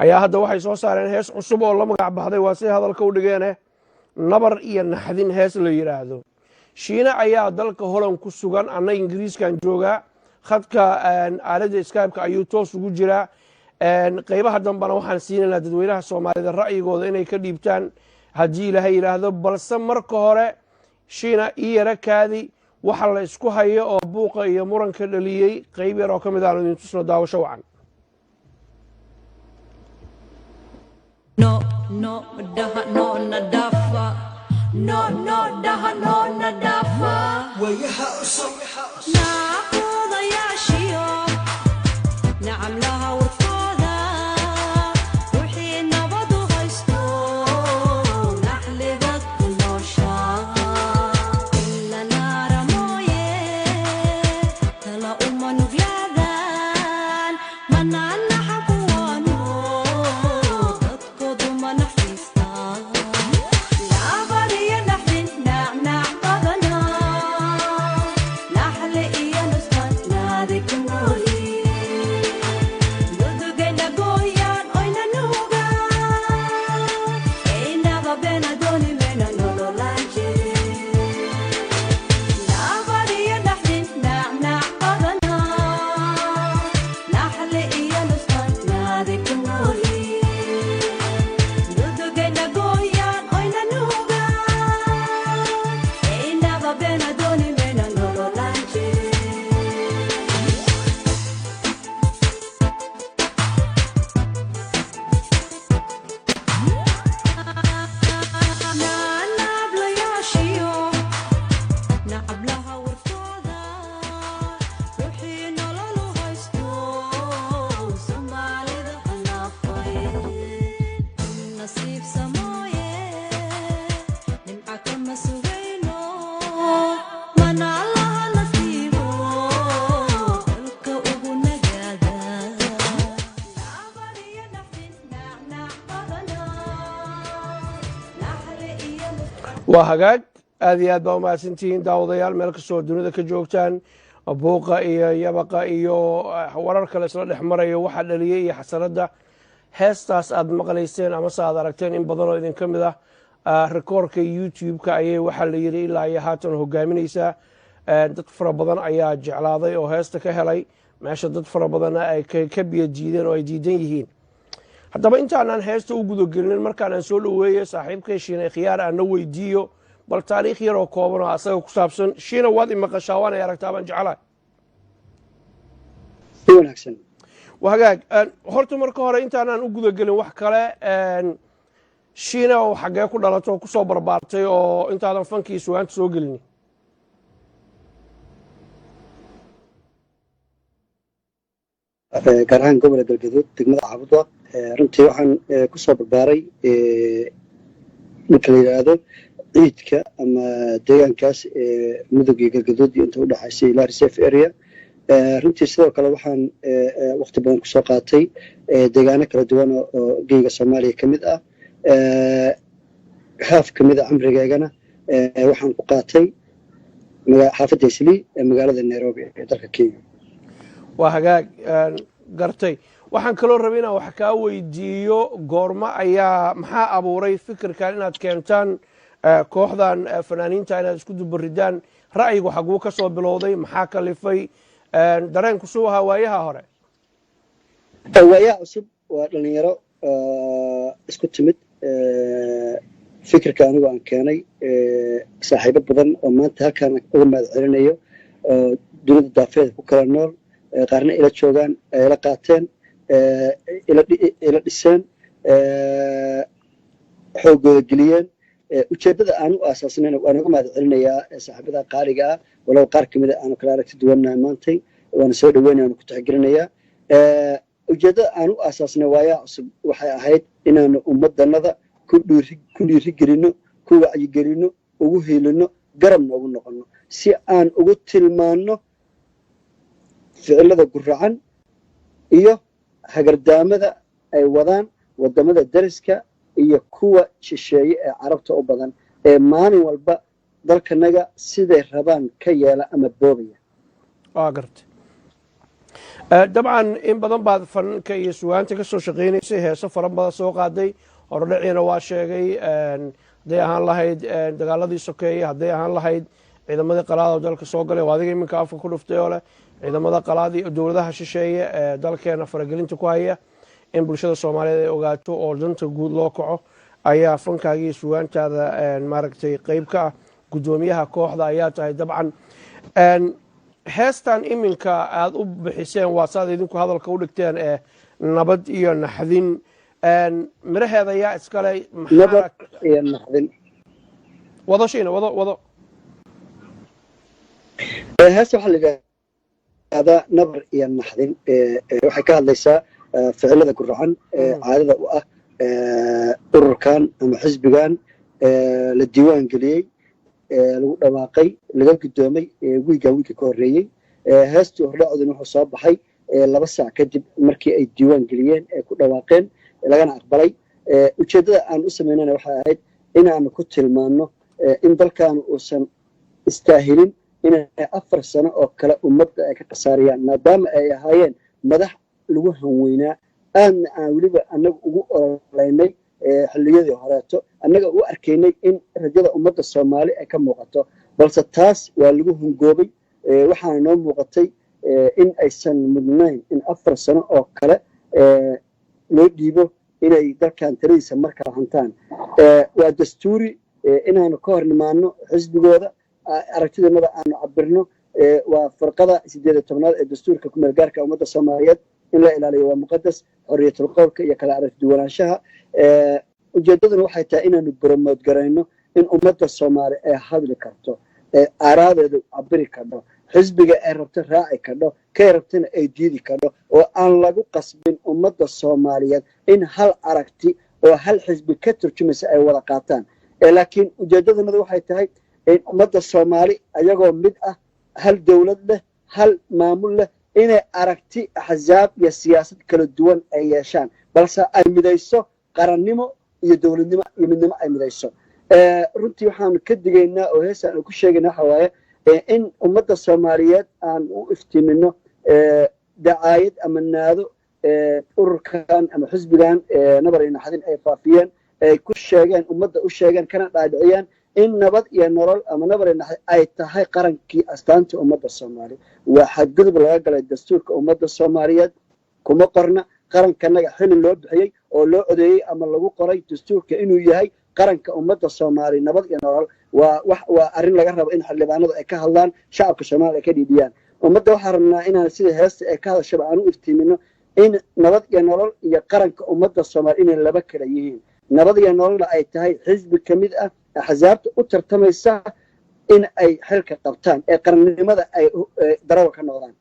ayaa hadda waxay soo saareen hees cusub oo la magac baxday waa si hadalka u dhigeene nabar iyo naxdin hees la yidhaahdo shiina ayaa dalka Holland ku sugan anna Ingiriiskan joogaa khadka aaladda Skype-ka ayuu toos ugu jiraa qaybaha dambana waxaan siinaynaa dadweynaha Soomaalida ra'yigooda inay ka dhiibtaan haddii Ilaahay yiraahdo balse marka hore shiina iyara kaadi waxa la isku hayo oo buuqa iyo muranka dhaliyay qayb yar oo kamid ah inuu tusno daawasho wacan no daha no nadafa no daha no nadafa wayaha usum na qoda ya shiyo nacam laha warqada wixii nabadu haysto naxliga kunoosha illa naara mooye tala uma nuglaadaan manana xakuwano dadkoodu ma naxariistaan nabar iyo naxdin nacnac badana naxle iyo nustan naadi ku nooli dudugayna gooyaan oyna nuuga inaba bena dooni mena nololaan jirin nabar iyo naxdin nacnac badana naxle iyo nustan naadi ku nooli dudugayna gooyaan oyna nuuga inaba bena dooni mena nololaan jirin نعب لا ياشيو نعب لها ورفوضة روحي نولولو هايستو سومالي ذا حنافاي نصيب سماية نمعك ما سوينو منع لها نصيبو الكا أبو نجادا نعبر يا نحن نعنع قضنا نحرق يا waa hagaag aad iyo aad baa umahadsantihiin daawadayaal meel kastoo dunida ka joogtaan buuqa iyo yabaqa iyo warar kale isla dhex marayo waxa dhaliyay iyo xasaladda heestaas aad maqlayseen ama se aad aragteen in badan oo idin ka mid ah rikoorka YouTube-ka ayay waxaa la yidhi ilaa iyo haatan hogaaminaysaa dad fara badan ayaa jeclaaday oo heesta ka helay meesha dad fara badanna ay ka biyo diideen oo ay diidan yihiin haddaba intaanaan heesta u gudagelinin markaanaan soo dhoweeye saaxiibkay shiina khiyaar aan na weydiiyo bal taariikh yar oo kooban oo asaga ku saabsan shiina waad imaqashaa waanay aragtaa baan jeclahay wanaagsan waa hagaag horta marka hore intaanaan u gudagelin wax kale shiina oo xaggee ku dhalatay oo kusoo barbaartay oo intaadan fankii sugaanta soo gelinin gaar ahaan gobolka galgaduud degmada caabudwa runtii waxaan ku soo barbaaray marka la yidhaahdo ciidka ama deegaankaas mudug iyo galgaduud iyo inta u dhexaysay ilaa reserve area runtii sidoo kale waxaan waqti badan kusoo qaatay deegaano kala duwan oo geyga soomaaliya ka mid ah haaf ka mid a cimrigeygana waxaan ku qaatay xaafadda islii ee magaalada nairobi ee dalka kenya waa hagaag gartay waxaan kaloo rabay inaan wax kaa weydiiyo goorma ayaa maxaa abuuray fikirkan inaad keentaan kooxdan fanaaniinta inaad isku dubaridaan ra'yigu xaguu ka soo bilowday maxaa kalifay dareenku suu ahaa waayaha hore waayaha cusub waa dhalinyaro isku timid fikirka anigu aan keenay saaxiibo badan oo maanta halkaan uga mahad celinayo oo dunida daafeeda ku kala nool qaarna ila joogaan ila qaateen ila dhiseen xoogooda geliyeen ujeeddada aan u aasaasnayna waan uga mahad celinayaa saaxiibada qaaliga ah walow qaar ka mid a aanu kala aragti duwannahay maantay waana soo dhaweynaya waanu ku tixgelinayaa ujeeddada aan u aasaasnay waayaa cusub waxay ahayd inaanu ummaddanada ku dhiirigelinno ku wacyigelinno ugu hiilinno garabna ugu noqonno si aan ugu tilmaanno ficilada guracan iyo hagardaamada ay wadaan waddamada dariska iyo kuwa shisheeye ee carabta u badan ee maalin walba dalkanaga siday rabaan ka yeela ama boobaya waa gartay dabcan in badan baad fanka iyo sugaanta ka soo shaqaynaysay heeso fara badan soo qaaday hordhaciina waa sheegay hadday ahaan lahayd dagaaladii sokeeye hadday ahaan lahayd ciidamadii qalaad oo dalka soo galay oo adiga iminka afka ku dhuftay oo leh ciidamada qalaadii dowladaha shisheeye ee dalkeena faragelinta ku haya in bulshada soomaaliyeed ay ogaato oo danta guud loo kaco ayaa fankaagii sugaantaada maaragtay qeyb ka ah guddoomiyaha kooxda ayaa tahay dabcan heestan iminka aada u bixiseen waa saad idinku hadalka u dhigteen ee nabad iyo naxdin miraheeda ayaa iskale nabad iyo naxdin wado shiina wado heesta waxaa la yidhahdaa nabar iyo naxdin waxay ka hadlaysaa ficilada guracan caadada u ah ururkan ama xisbigan la diiwaan geliyey lagu dhawaaqay laga guddoomay wiiga ka horreeyey heestii hordhacduna wuxuu soo baxay 2 saac kadib markii ay diiwaan geliyeen ee ku dhawaaqeen lagana aqbalay ujeeddada aan u samaynana waxay ahayd inaanu ku tilmaanno in dalkan uusan istaahilin inay 4 sano oo kale ummadda ay ka khasaariyaan maadaama ay ahaayeen madax lagu hanweynaa aadna aan weliba annaga ugu ololeynay xilliyadii horeeto annaga u arkaynay in rajada ummadda soomaali ay ka muuqato balse taas waa lagu hungoobay waxaana noo muuqatay in aysan mudnayn in 4 sano oo kale loo dhiibo inay dalkan tiradiisa markala hantaan waa dastuuri inaanu ka hor nimaano xisbigooda aragtidanada aanu cabirno waa farqada 18aad ee dastuurka ku meelgaarka ummadda soomaaliyeed in la ilaaliyo waa muqadas xorriyatul qowlka iyo kala aragti duwanaanshaha ujeeddaduna waxay tahay inaanu boromood garayno in ummadda soomaali ay hadli karto aaraadeedu cabiri karno xisbiga ay rabto raaci karno kay rabtana ay diidi karno oo aan lagu qasbin ummadda soomaaliyeed in hal aragti oo hal xisbi ka turjumaysa ay wada qaataan laakiin ujeeddadanadu waxay tahay in ummadda soomaali ayagoo mid ah hal dowlad leh hal maamul leh inay aragti axsaab iyo siyaasad kala duwan ay yeeshaan balse ay midayso qarannimo iyo dowladnimo iyo midnimo ay midayso runtii waxaanu ka digaynaa oo heesaan aan ku sheegayna waxa waaye in ummadda soomaaliyeed aan u iftiimino dacaayad ama naado ururkan ama xisbigan nabar iyo naxdin ay faafiyeen ay ku sheegeen ummadda u sheegeen kana dhaadhiciyeen in nabad iyo nolol ama nabar iyo naxdin ay tahay qarankii astaanta ummadda soomaaliya waa xadgudub laga galay dastuurka ummadda soomaaliyeed kuma qorna qarankanaga xili loo bixiyey oo loo codeeyey ama lagu qoray dastuurka inuu yahay qaranka ummadda soomaaliya nabad iyo nolol waa arrin laga rabo in xildhibaanadu ay ka hadlaan shacabka soomaaliya ay ka dhiidhiyaan ummadda waxaan rabnaa inaan sida heesta ay ka hadashaba aan u iftiimino in nabad iyo nolol iyo qaranka ummadda soomaaliya inay laba kala yihiin nabad iyo nololna ay tahay xisbi ka mid ah axsaabta u tartamaysa in ay xilka qabtaan ee qarannimada ay darawa ka noqdaan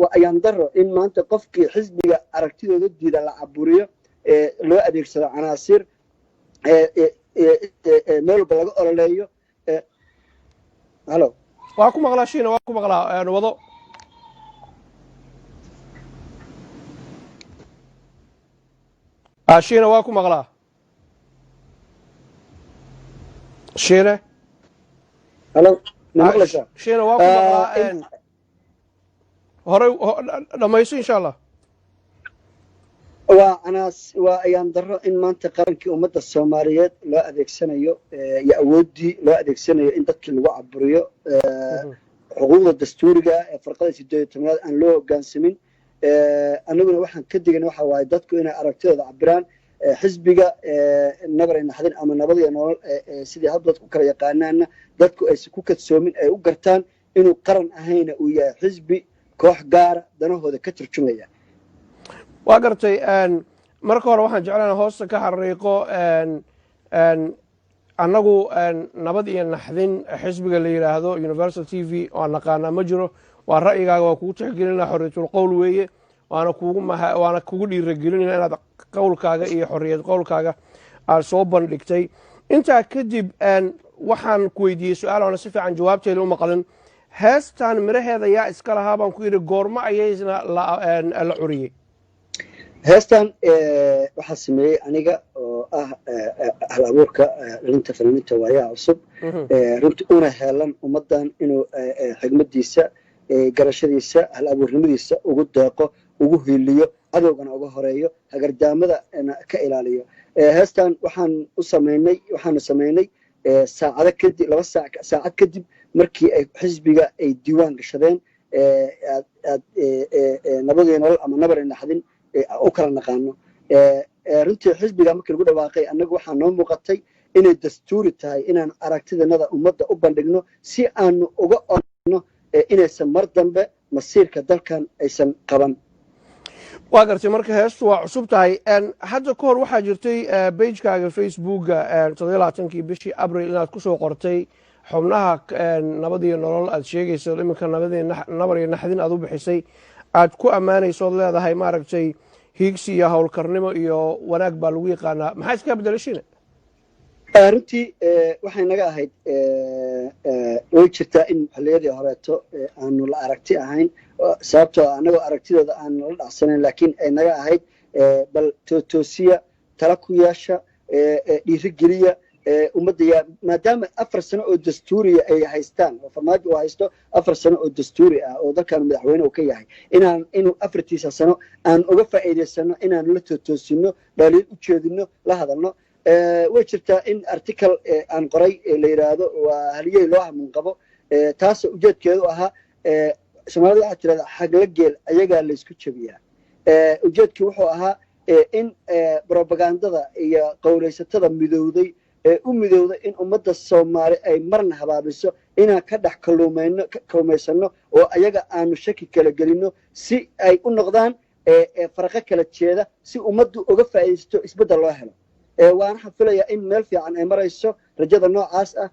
waa ayaan daro in maanta qofkii xisbiga aragtidooda diida la caburiyo loo adeegsado canaasiir meel walba laga ololeeyo halo waa ku maqlaa shiina waa ku maqlaa wado shiina waa ku maqlaa shiine halo ma maqlaysaa shiina waa ku maqlaa horey dhamayso insha allah waa ayaan daro in maanta qarankii ummadda soomaaliyeed loo adeegsanayo iyo awooddii loo adeegsanayo in dadkii lagu caburiyo xuquuqda dastuuriga ee farqada 18aad aan loo hoggaansamin annaguna waxaan ka digana waxa waaye dadku inay aragtidooda cabiraan xisbiga nabar iyo naxdin ama nabad iyo nolol sidii hadda dadku kala yaqaanaana dadku aysan ku kadsoomin ay u gartaan inuu qaran ahayna uu yahay xisbi koox gaara danahooda ka turjumaya waa gartay marka hore waxaan jeclaan hoosta ka xariiqo annagu nabad iyo naxdin xisbiga la yidhaahdo universal t v oo naqaanaa ma jiro waa ra'yigaaga waa kugu tixgelinaa xorriyatul qowl weeye waana kugu dhiiragelinayna inaad qowlkaaga iyo xorriyad qowlkaaga aad soo bandhigtay intaa kadib waxaan ku weydiiyey su-aal oona si fiican jawaabteeda u maqlin heestan miraheeda yaa iska lahaa baan ku yidhi goormo ayaysna la curiyey heestan waxaa sameeyey aniga oo ah hal abuurka dhalinta fanaaniinta waayaha cusub runtii una heelan ummaddan inuu xigmadiisa garashadiisa hal abuurnimadiisa ugu deeqo ugu hiiliyo cadowgana uga horeeyo hagardaamada ka ilaaliyo heestan waxaanu samaynay saacado kadib saacad kadib markii ay xisbiga ay diiwaan gashadeen nabadii nolol ama nabar naxdin u kala naqaano runtii xisbiga markii lagu dhawaaqay annagu waxaa noo muuqatay inay dastuuri tahay inaan aragtidanada ummadda u bandhigno si aanu uga orno inaysan mar dambe masiirka dalkan aysan qaban waa gartay marka heestu waa cusub tahay hadda ka hor waxaa jirtay bagekaaga facebooka 17kii bishii abril inaad ku soo qortay xubnaha nabad iyo nolol aad sheegayso iminka nabar iyo naxdin aad u bixisay aad ku ammaanayso ood leedahay maaragtay hiigsi iyo howlkarnimo iyo wanaag baa lagu yaqaanaa maxaa iska bedelashina runtii waxay naga ahayd way jirtaa in xilliyadii horeeto aanu la aragti ahayn sababtoo annagoo aragtidooda aan nala dhacsanayn laakiin ay naga ahayd bal toosiya tala ku yeesha dhiirigeliya ummadda maadaama 4 sano oo dastuuriya ay haystaan oo farmaajo uu haysto 4 sano oo dastuuri ah oo dalkan madaxweyne uu ka yahay inuu 4tiisa sano aan uga faa'iidaysano inaanu la toosino dhaliil u jeedino la hadalno way jirtaa in article aan qoray la yiraahdo waa haliyey loo hamun qabo taas ujeedkeedu ahaa Soomaalida waxaa tirada xagla geel ayagaa la isku jabiyaa ujeedkii wuxuu ahaa in propagandada iyo qowleysatada midowday u midowday in ummadda Soomaali ay marna habaabiso inaan ka dhex kalluumaysano oo ayaga aanu shaki kala gelino si ay u noqdaan farqo kala jeeda si ummaddu uga faa'iideysto isbedel loo helo waan xafilayaa in meel fiican ay marayso rajada noocaas ah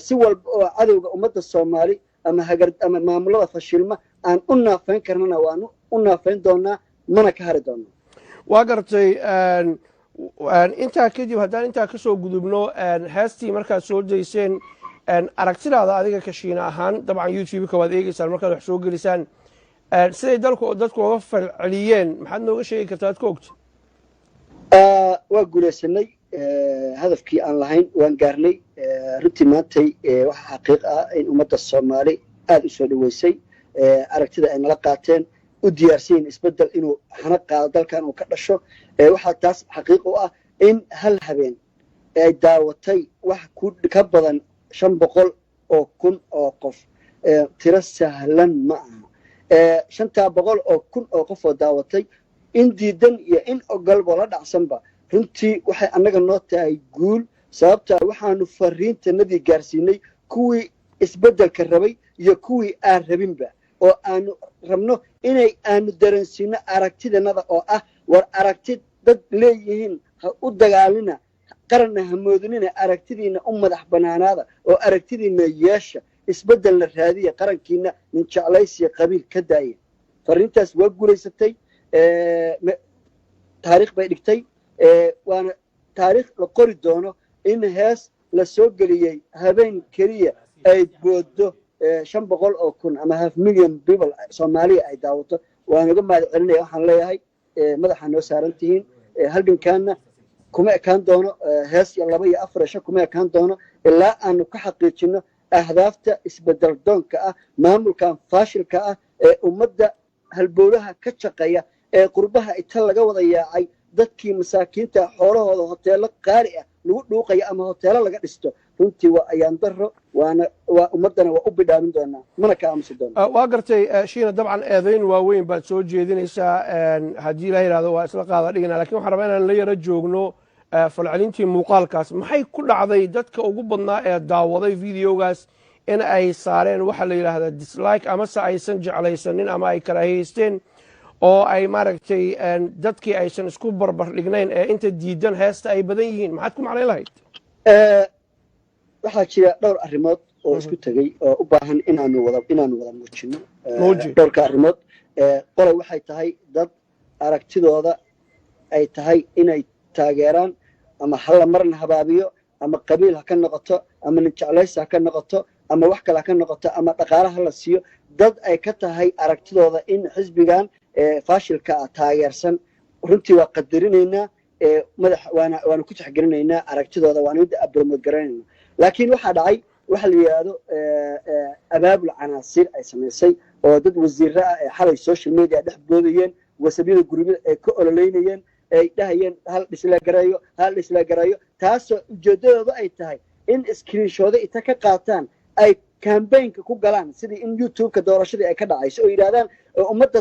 si walba oo cadowga ummadda Soomaali ama maamulada fashilma aan u naafayn karnana waan u naafayn doonaa mana ka hari doonaa waa gartay intaa kadib haddaan intaa ka soo gudubno heestii markaad soo dayseen aragtidaada adiga kashiina ahaan dabcan youtube-ka waad eegeysaan markaad wax soo gelisaan siday dadku uga falceliyeen maxaad nooga sheegi kartaa ad ka ogta waa guulaysanay hadafkii aan lahayn waan gaarnay runtii maantay waxa xaqiiq ah in ummadda Soomaali aad u soo dhaweysay aragtida ay nala qaateen u diyaarsan isbedel inuu xana qaado dalkan uu ka dhasho waxa taas xaqiiq u ah in hal habeen ay daawatay wax ka badan 500 oo kun oo qof tiro sahlan ma aha 500 oo kun oo qof oo daawatay in diidan iyo in ogolba la dhacsanba runtii waxay annaga noo tahay guul sababta waxaanu fariintanadii gaarsiinay kuwii isbedelka rabay iyo kuwii aan rabinba oo aanu rabno inay aanu dareensiino aragtidanada oo ah war aragti dad leeyihiin ha u dagaalina qaranna hamoodinina aragtidiina u madax banaanaada oo aragtidiina yeesha isbedelna raadiya qarankiina min jeclaysiya qabiil ka daaya fariintaas waa guulaysatay taariikh bay dhigtay waana taariikh la qori doono in hees la soo geliyey habeen keliya ay boodo 500 oo kun ama 500,000 people Soomaaliya ay daawato waan uga mahad celinaya waxaan leeyahay madaxa noo saaran tihiin halgankaana kuma ekaan doono hees iyo 2 iyo 4 kuma ekaan doono ilaa aanu ka xaqiijino ahdaafta isbedel doonka ah maamulkan faashilka ah ee ummadda halbowlaha ka shaqeeya ee qurbaha inta laga wada yaacay dadkii masaakiinta xoolahooda hoteelo qaali ah lagu dhuuqayo ama hoteelo laga dhisto runtii waa ayaan daro waa ummadana waa u bidhaamin doonaa mana ka aamusi doonaa waa gartay shiina dabcan eedayn waaweyn baad soo jeedinaysaa haddii la yidhahdo waa isla qaada dhigana laakiin waxaan rabaa inaan la yaro joogno falcelintii muuqaalkaas maxay ku dhacday dadka ugu badnaa ee daawaday videogaas in ay saareen waxa la yidhaahdaa dislike amase aysan jeclaysanin ama ay karaahiyeysteen oo ay maaragtay dadkii aysan isku barbar dhignayn ee inta diidan heesta ay badan yihiin maxaad ku macnayn lahayd waxaa jira dhowr arrimood oo isku tegay oo u baahan inaanu wada muujino dhowrka arrimood qolay waxay tahay dad aragtidooda ay tahay inay taageeraan ama hal marna habaabiyo ama qabiil ha ka noqoto ama nin jeclaysi ha ka noqoto ama wax kale ha ka noqoto ama dhaqaalaha la siiyo dad ay ka tahay aragtidooda in xisbigan faashilka ah taageersan runtii waa qadarinaynaa waana ku tixgelinaynaa aragtidooda waana mid apromote garanayna laakiin waxaa dhacay waxa la yiraahdo abaabul canaasir ay samaysay oo dad wasiirro ah ee xalay social media dhex boodayeen wasabyada gurubyada ay ka ololeynayeen ay dhahayeen hal dhisla garayo taasoo ujeedadooda ay tahay in screenshooda inta ka qaataan ay campaignka ku galaan sidii in youtube-ka doorashadii ay ka dhacayso oo yidhahdaan ummadda